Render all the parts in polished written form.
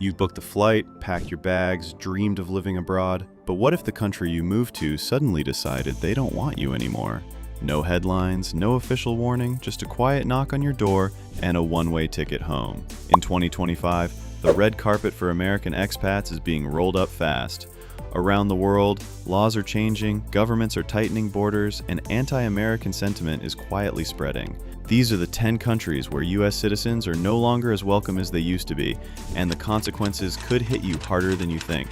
You booked the flight, packed your bags, dreamed of living abroad, but what if the country you moved to suddenly decided they don't want you anymore? No headlines, no official warning, just a quiet knock on your door and a one-way ticket home. In 2025, the red carpet for American expats is being rolled up fast. Around the world, laws are changing, governments are tightening borders, and anti-American sentiment is quietly spreading. These are the 10 countries where U.S. citizens are no longer as welcome as they used to be, and the consequences could hit you harder than you think.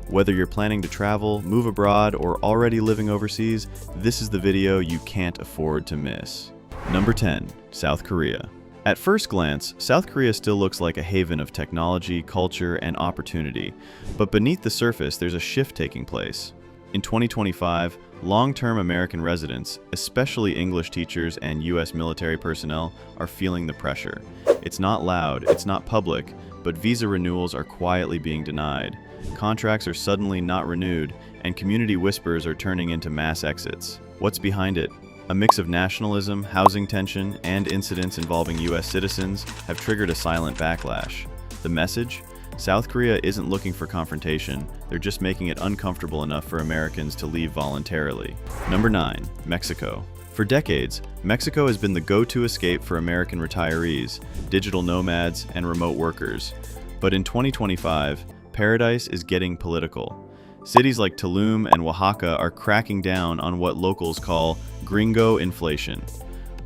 Whether you're planning to travel, move abroad, or already living overseas, this is the video you can't afford to miss. Number 10. South Korea. At first glance, South Korea still looks like a haven of technology, culture, and opportunity, but beneath the surface there's a shift taking place. In 2025, long-term American residents, especially English teachers and U.S. military personnel, are feeling the pressure. It's not loud, it's not public, but visa renewals are quietly being denied. Contracts are suddenly not renewed, and community whispers are turning into mass exits. What's behind it? A mix of nationalism, housing tension, and incidents involving U.S. citizens have triggered a silent backlash. The message? South Korea isn't looking for confrontation, they're just making it uncomfortable enough for Americans to leave voluntarily. Number 9. Mexico. For decades, Mexico has been the go-to escape for American retirees, digital nomads, and remote workers. But in 2025, paradise is getting political. Cities like Tulum and Oaxaca are cracking down on what locals call gringo inflation.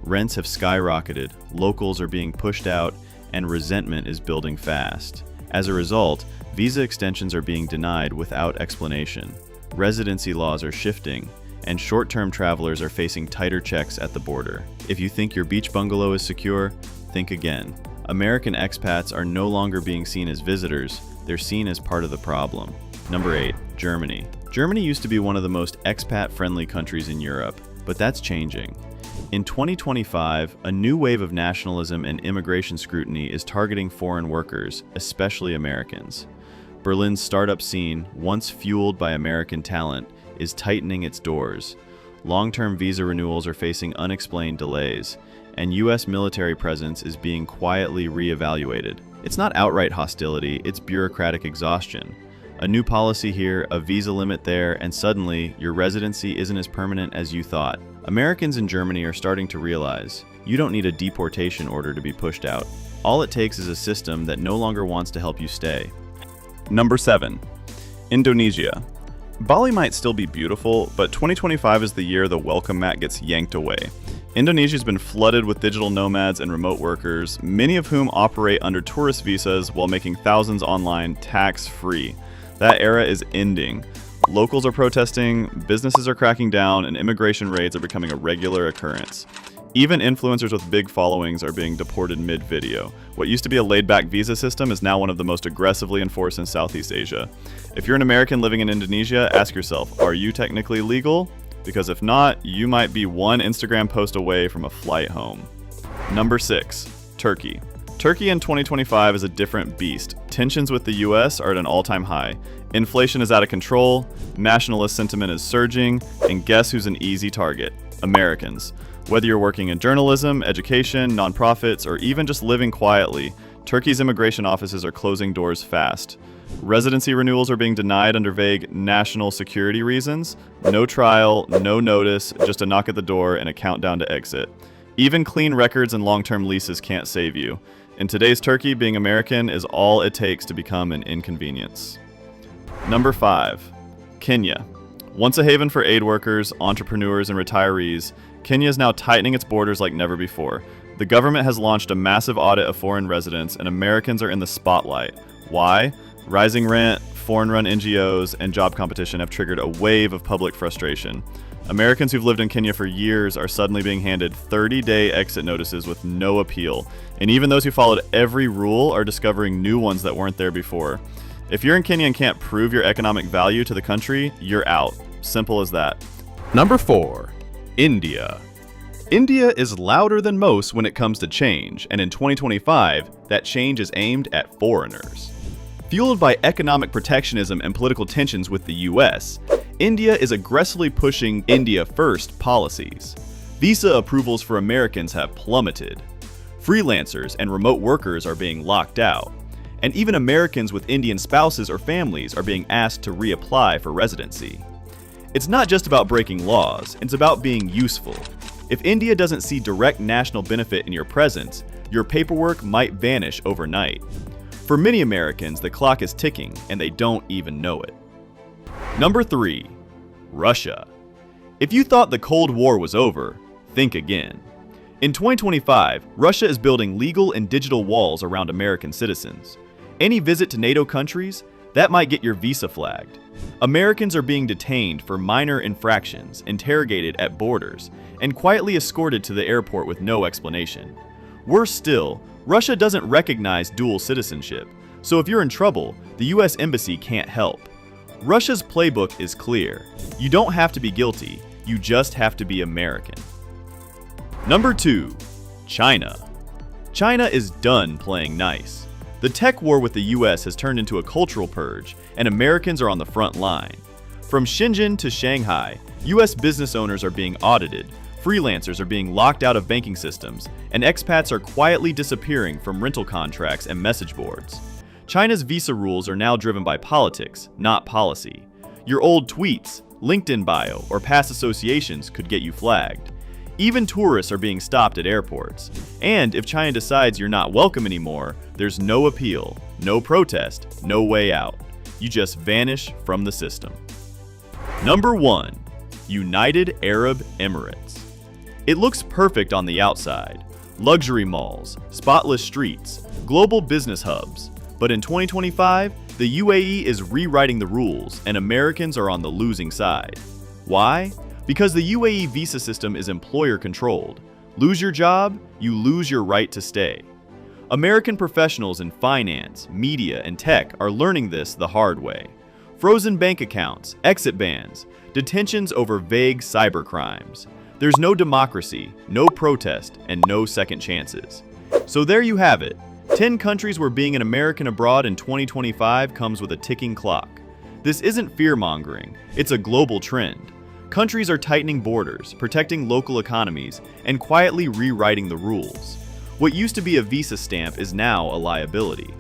Rents have skyrocketed, locals are being pushed out, and resentment is building fast. As a result, visa extensions are being denied without explanation. Residency laws are shifting, and short-term travelers are facing tighter checks at the border. If you think your beach bungalow is secure, think again. American expats are no longer being seen as visitors, they're seen as part of the problem. Number 8. Germany. Germany used to be one of the most expat-friendly countries in Europe, but that's changing. In 2025, a new wave of nationalism and immigration scrutiny is targeting foreign workers, especially Americans. Berlin's startup scene, once fueled by American talent, is tightening its doors. Long-term visa renewals are facing unexplained delays, and U.S. military presence is being quietly re-evaluated. It's not outright hostility, it's bureaucratic exhaustion. A new policy here, a visa limit there, and suddenly your residency isn't as permanent as you thought. Americans in Germany are starting to realize you don't need a deportation order to be pushed out. All it takes is a system that no longer wants to help you stay. Number 7. Indonesia. Bali might still be beautiful, but 2025 is the year the welcome mat gets yanked away. Indonesia's been flooded with digital nomads and remote workers, many of whom operate under tourist visas while making thousands online tax-free. That era is ending. Locals are protesting, businesses are cracking down, and immigration raids are becoming a regular occurrence. Even influencers with big followings are being deported mid-video. What used to be a laid-back visa system is now one of the most aggressively enforced in Southeast Asia. If you're an American living in Indonesia, ask yourself, are you technically legal? Because if not, you might be one Instagram post away from a flight home. Number 6. Turkey. Turkey in 2025 is a different beast. Tensions with the US are at an all-time high. Inflation is out of control, nationalist sentiment is surging, and guess who's an easy target? Americans. Whether you're working in journalism, education, nonprofits, or even just living quietly, Turkey's immigration offices are closing doors fast. Residency renewals are being denied under vague national security reasons. No trial, no notice, just a knock at the door and a countdown to exit. Even clean records and long-term leases can't save you. In today's Turkey, being American is all it takes to become an inconvenience. Number 5. Kenya. Once a haven for aid workers, entrepreneurs, and retirees, Kenya is now tightening its borders like never before. The government has launched a massive audit of foreign residents, and Americans are in the spotlight. Why? Rising rent, foreign-run NGOs, and job competition have triggered a wave of public frustration. Americans who've lived in Kenya for years are suddenly being handed 30-day exit notices with no appeal, and even those who followed every rule are discovering new ones that weren't there before. If you're in Kenya and can't prove your economic value to the country, you're out. Simple as that. Number 4. India. India is louder than most when it comes to change, and in 2025, that change is aimed at foreigners. Fueled by economic protectionism and political tensions with the US, India is aggressively pushing India-first policies. Visa approvals for Americans have plummeted. Freelancers and remote workers are being locked out. and even Americans with Indian spouses or families are being asked to reapply for residency. It's not just about breaking laws, it's about being useful. If India doesn't see direct national benefit in your presence, your paperwork might vanish overnight. For many Americans, the clock is ticking and they don't even know it. Number 3. Russia. If you thought the Cold War was over, think again. In 2025, Russia is building legal and digital walls around American citizens. Any visit to NATO countries, that might get your visa flagged. Americans are being detained for minor infractions, interrogated at borders, and quietly escorted to the airport with no explanation. Worse still, Russia doesn't recognize dual citizenship, so if you're in trouble, the US Embassy can't help. Russia's playbook is clear. You don't have to be guilty, you just have to be American. Number 2. China. China is done playing nice. The tech war with the US has turned into a cultural purge, and Americans are on the front line. From Shenzhen to Shanghai, US business owners are being audited, freelancers are being locked out of banking systems, and expats are quietly disappearing from rental contracts and message boards. China's visa rules are now driven by politics, not policy. Your old tweets, LinkedIn bio, or past associations could get you flagged. Even tourists are being stopped at airports. And if China decides you're not welcome anymore, there's no appeal, no protest, no way out. You just vanish from the system. Number 1. United Arab Emirates. It looks perfect on the outside. Luxury malls, spotless streets, global business hubs. But in 2025, the UAE is rewriting the rules and Americans are on the losing side. Why? Because the UAE visa system is employer controlled. Lose your job, you lose your right to stay. American professionals in finance, media, and tech are learning this the hard way. Frozen bank accounts, exit bans, detentions over vague cybercrimes. There's no democracy, no protest, and no second chances. So there you have it. 10 countries where being an American abroad in 2025 comes with a ticking clock. This isn't fear-mongering, it's a global trend. Countries are tightening borders, protecting local economies, and quietly rewriting the rules. What used to be a visa stamp is now a liability.